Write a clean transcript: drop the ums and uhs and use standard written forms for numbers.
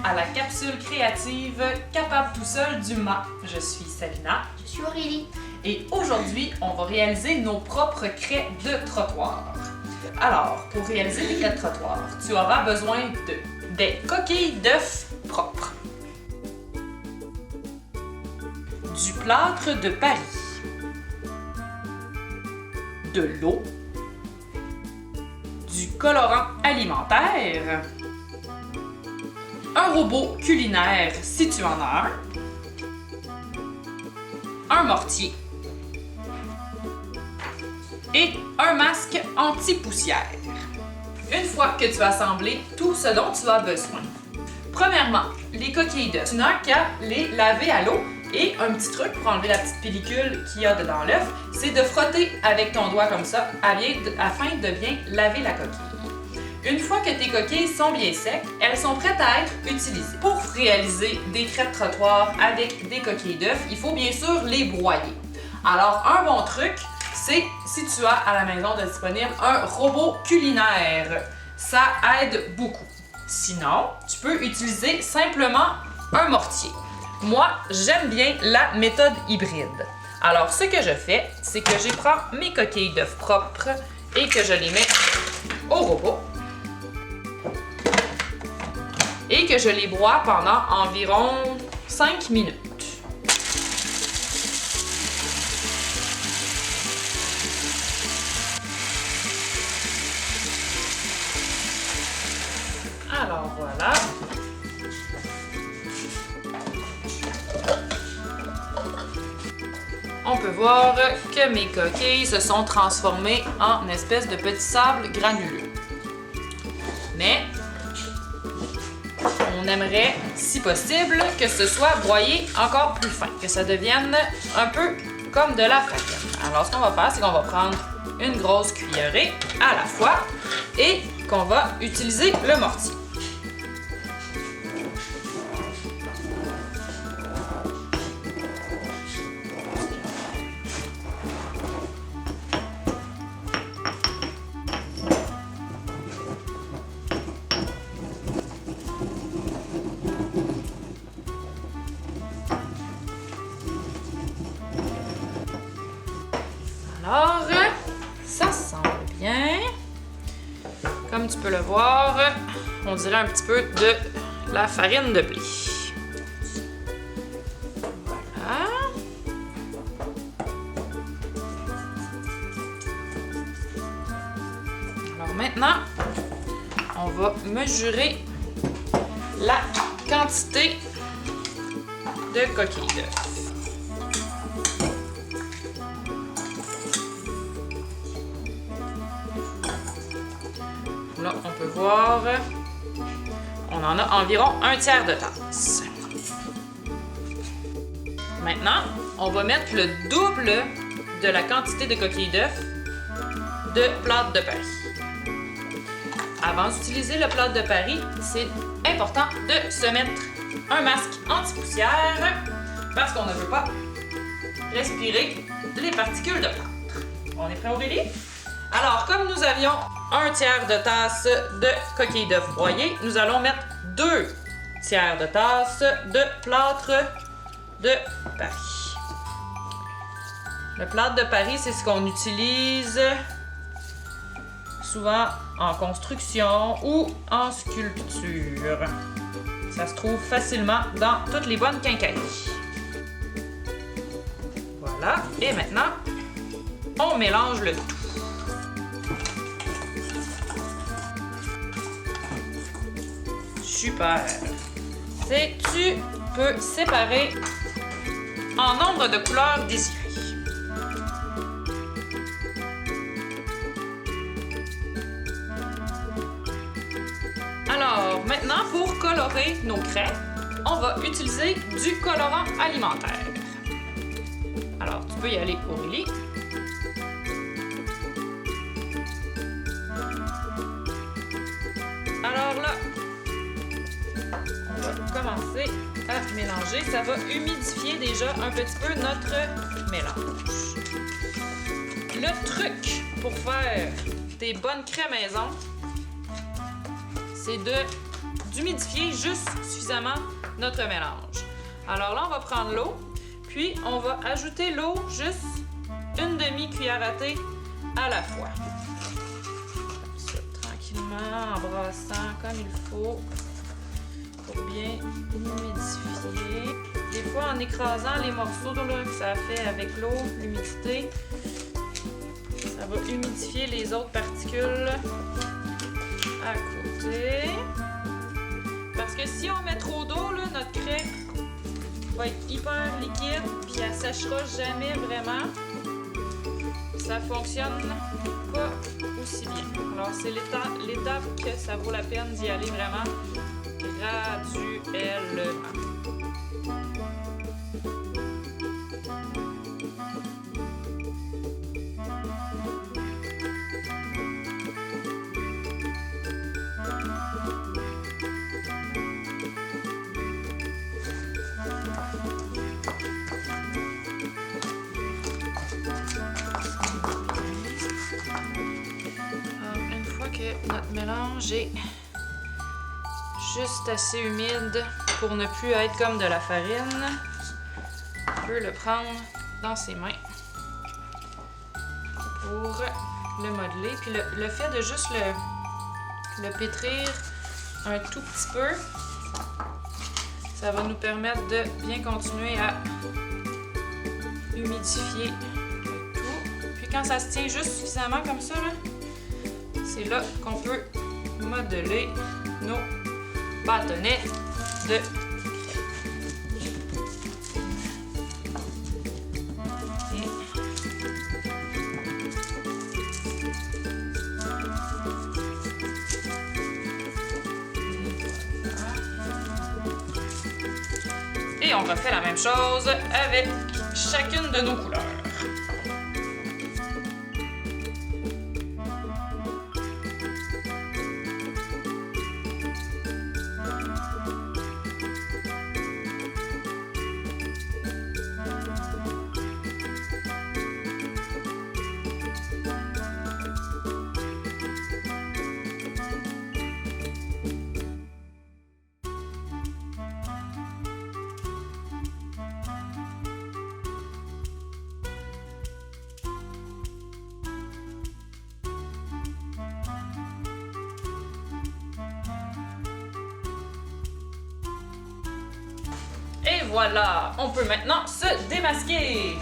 à la capsule créative Capable tout seul du mât. Je suis Salina. Je suis Aurélie. Et aujourd'hui, on va réaliser nos propres craies de trottoir. Alors, pour réaliser des craies de trottoir, tu auras besoin des coquilles d'œufs propres, du plâtre de Paris, de l'eau, du colorant alimentaire, un robot culinaire si tu en as un mortier et un masque anti-poussière. Une fois que tu as assemblé tout ce dont tu as besoin, premièrement, les coquilles d'œufs. Tu n'as qu'à les laver à l'eau et un petit truc pour enlever la petite pellicule qu'il y a dedans l'œuf, c'est de frotter avec ton doigt comme ça afin de bien laver la coquille. Une fois que tes coquilles sont bien secs, elles sont prêtes à être utilisées. Pour réaliser des craies de trottoir avec des coquilles d'œufs, il faut bien sûr les broyer. Alors, un bon truc, c'est si tu as à la maison de disponible un robot culinaire. Ça aide beaucoup. Sinon, tu peux utiliser simplement un mortier. Moi, j'aime bien la méthode hybride. Alors, ce que je fais, c'est que je prends mes coquilles d'œufs propres et que je les mets au robot. Et que je les broie pendant environ 5 minutes. Alors voilà. On peut voir que mes coquilles se sont transformées en espèce de petit sable granuleux. Mais on aimerait, si possible, que ce soit broyé encore plus fin, que ça devienne un peu comme de la farine. Alors, ce qu'on va faire, c'est qu'on va prendre une grosse cuillerée à la fois et qu'on va utiliser le mortier. Alors, ça semble bien. Comme tu peux le voir, on dirait un petit peu de la farine de blé. Voilà. Alors maintenant, on va mesurer la quantité de coquilles d'œufs. Là, on peut voir, on en a environ un tiers de tasse. Maintenant, on va mettre le double de la quantité de coquilles d'œufs de plâtre de Paris. Avant d'utiliser le plâtre de Paris, c'est important de se mettre un masque anti-poussière parce qu'on ne veut pas respirer les particules de plâtre. On est prêt, Aurélie? Alors, comme nous avions un tiers de tasse de coquilles d'œufs broyées, nous allons mettre 2 tiers de tasse de plâtre de Paris. Le plâtre de Paris, c'est ce qu'on utilise souvent en construction ou en sculpture. Ça se trouve facilement dans toutes les bonnes quincailleries. Voilà, et maintenant, on mélange le tout. Super! Tu peux séparer en nombre de couleurs désirées. Alors, maintenant, pour colorer nos craies, on va utiliser du colorant alimentaire. Alors, tu peux y aller, Aurélie. Alors là, on va commencer à mélanger. Ça va humidifier déjà un petit peu notre mélange. Le truc pour faire des bonnes craies maison, c'est d'humidifier juste suffisamment notre mélange. Alors là, on va prendre l'eau, puis on va ajouter l'eau juste une demi-cuillère à thé à la fois. Comme ça, tranquillement, en brassant comme il faut pour bien humidifier. Des fois, en écrasant les morceaux là, que ça fait avec l'eau, l'humidité, ça va humidifier les autres particules à côté. Parce que si on met trop d'eau, notre craie va être hyper liquide puis elle séchera jamais vraiment. Ça fonctionne pas aussi bien. Alors c'est l'étape que ça vaut la peine d'y aller vraiment graduellement. Notre mélange est juste assez humide pour ne plus être comme de la farine. On peut le prendre dans ses mains pour le modeler. Puis le fait de juste le pétrir un tout petit peu, ça va nous permettre de bien continuer à humidifier le tout. Puis quand ça se tient juste suffisamment comme ça, là, c'est là qu'on peut modeler nos bâtonnets de crêpes. Et on refait la même chose avec chacune de nos couleurs. Et voilà, on peut maintenant se démasquer.